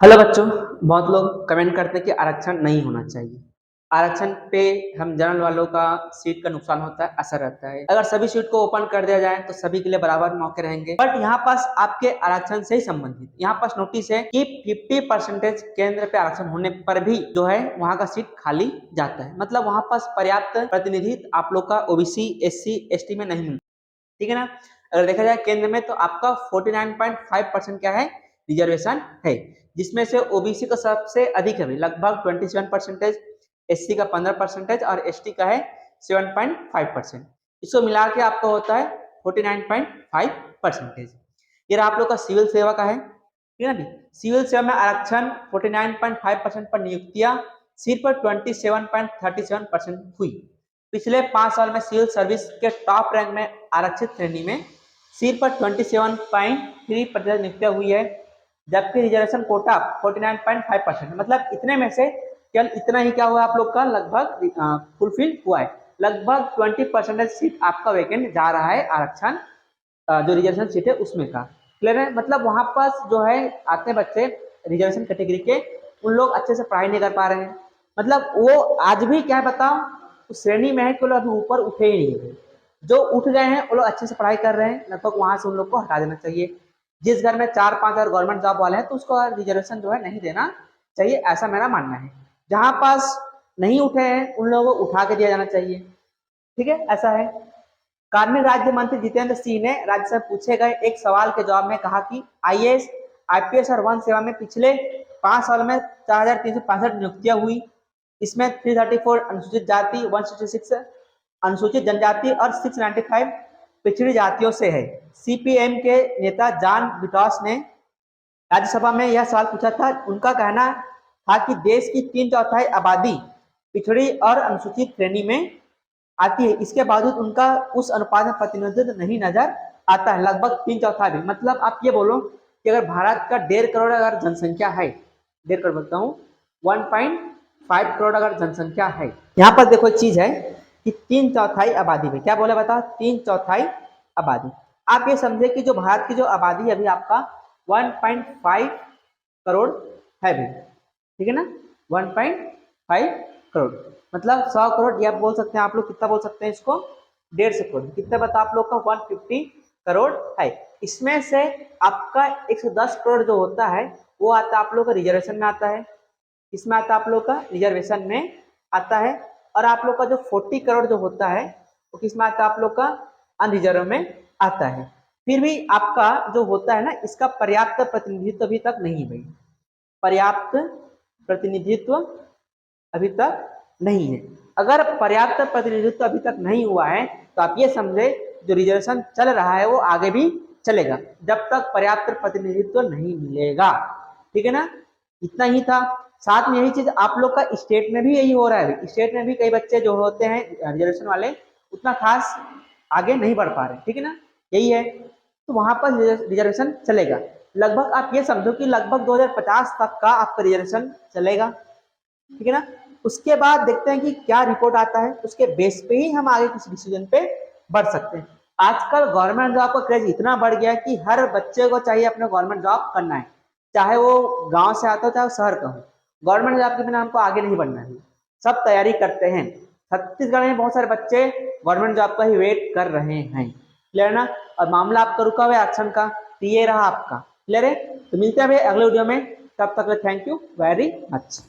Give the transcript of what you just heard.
Hello बच्चों। बहुत लोग कमेंट करते हैं कि आरक्षण नहीं होना चाहिए। आरक्षण पे हम जनरल वालों का सीट का नुकसान होता है, असर रहता है। अगर सभी सीट को ओपन कर दिया जाए तो सभी के लिए बराबर मौके रहेंगे। बट यहाँ पास आपके आरक्षण से ही संबंधित यहाँ पास नोटिस है कि 50% केंद्र पे आरक्षण होने पर भी जो है वहाँ का सीट खाली जाता है। मतलब वहाँ पास पर्याप्त प्रतिनिधित्व आप लोग का ओबीसी, एससी, एसटी में नहीं मिलता। ठीक है ना। अगर देखा जाए केंद्र में तो आपका 49.5% क्या है, रिजर्वेशन है, जिसमें से ओबीसी का सबसे अधिक है, लगभग 27%, एससी का 15% और एसटी का है 7.5%। इसको मिला के आपका होता है 49.5%। ये आप लोग का सिविल सेवा का है, ठीक है ना। सिविल सेवा में आरक्षण 49.5% पर नियुक्तियां सिर्फ 27.37% हुई। पिछले 5 साल में सिविल सर्विस के टॉप रैंक में आरक्षित श्रेणी में सिर्फ 27.3% नियुक्तियां हुई है, जबकि रिजर्वेशन कोटा 49.5%। मतलब इतने में से केवल इतना ही क्या हुआ आप लोग का लगभग फुलफिल हुआ है। लगभग 20% सीट आपका वैकेंट जा रहा है आरक्षण, जो रिजर्वेशन सीट है उसमें का। क्लियर है। मतलब वहां पास जो है आते बच्चे रिजर्वेशन कैटेगरी के, उन लोग अच्छे से पढ़ाई नहीं कर पा रहे हैं। मतलब वो आज भी क्या बताओ उस श्रेणी में है कि लोग अभी ऊपर उठे ही नहीं है। जो उठ गए हैं वो लोग अच्छे से पढ़ाई कर रहे हैं, लगभग वहां से उन लोग को हटा देना चाहिए। जिस घर में 4-5 और गवर्नमेंट जॉब वाले हैं तो उसको रिजर्वेशन जो है नहीं देना चाहिए, ऐसा मेरा मानना है। जहां पास नहीं उठे हैं उन लोगों को उठा के दिया जाना चाहिए। ठीक है, ऐसा है। कार्मिक राज्य मंत्री जितेंद्र सिंह ने राज्य से पूछे गए एक सवाल के जवाब में कहा कि आईएएस, आईपीएस और वन सेवा में पिछले 5 साल में 4,365 नियुक्तियां हुई। इसमें 334 अनुसूचित जाति, 166 अनुसूचित जनजाति और 695 पिछड़ी जातियों से है। सीपीएम के नेता जॉन बिटॉस ने राज्यसभा में यह सवाल पूछा था। उनका कहना था कि देश की 3/4 आबादी पिछड़ी और अनुसूचित श्रेणी में आती है, इसके बावजूद उनका उस अनुपात में प्रतिनिधित्व नहीं नजर आता है, लगभग 3/4 भी। मतलब आप ये बोलो कि अगर भारत का 1.5 करोड़ अगर जनसंख्या है, 1.5 करोड़ बोलता हूँ, 1.5 करोड़ अगर जनसंख्या है, यहाँ पर देखो चीज है कि 3/4 आबादी में क्या बोले बताओ, 3/4 आबादी। आप ये समझे कि जो भारत की जो आबादी है अभी आपका 1.5 करोड़ है भी, ठीक है ना। 1.5 करोड़ मतलब 100 करोड़, या बोल सकते हैं आप लोग कितना बोल सकते हैं इसको, 150 करोड़। कितना बता आप लोग का 150 करोड़ है। इसमें से आपका 110 करोड़ जो होता है वो आता है आप लोग का रिजर्वेशन में आता है। इसमें आता है आप लोग का रिजर्वेशन में आता है। और आप लोग का जो 40 करोड़ जो होता है वो किसमें आता है आप लोग का, अनरिजर्व में आता है। फिर भी आपका जो होता है ना, इसका पर्याप्त प्रतिनिधित्व अभी तक नहीं भाई, पर्याप्त प्रतिनिधित्व अभी तक नहीं है। अगर पर्याप्त प्रतिनिधित्व अभी तक नहीं हुआ है तो आप ये समझे जो रिजर्वेशन चल रहा है वो आगे भी चलेगा जब तक पर्याप्त प्रतिनिधित्व नहीं मिलेगा। ठीक है ना, इतना ही था। साथ में यही चीज आप लोग का स्टेट में भी यही हो रहा है। स्टेट में भी कई बच्चे जो होते हैं रिजर्वेशन वाले उतना खास आगे नहीं बढ़ पा रहे, ठीक है ना, यही है। तो वहां पर रिजर्वेशन चलेगा। लगभग आप ये समझो कि लगभग 2050 तक का आपका रिजर्वेशन चलेगा, ठीक है ना। उसके बाद देखते हैं कि क्या रिपोर्ट आता है, उसके बेस पे ही हम आगे किसी डिसीजन पे बढ़ सकते हैं। आजकल गवर्नमेंट जॉब का क्रेज इतना बढ़ गया है कि हर बच्चे को चाहिए अपने गवर्नमेंट जॉब करना है, चाहे वो गांव से आता हो चाहे शहर का हो। गवर्नमेंट जॉब के बिना हमको आगे नहीं बढ़ना है, सब तैयारी करते हैं। छत्तीसगढ़ में बहुत सारे बच्चे गवर्नमेंट जॉब का ही वेट कर रहे हैं, क्लियर ना। और मामला आपका रुका हुआ है आरक्षण का, तो ये रहा आपका, क्लियर है। तो मिलते हैं अगले वीडियो में, तब तक थैंक यू वेरी मच।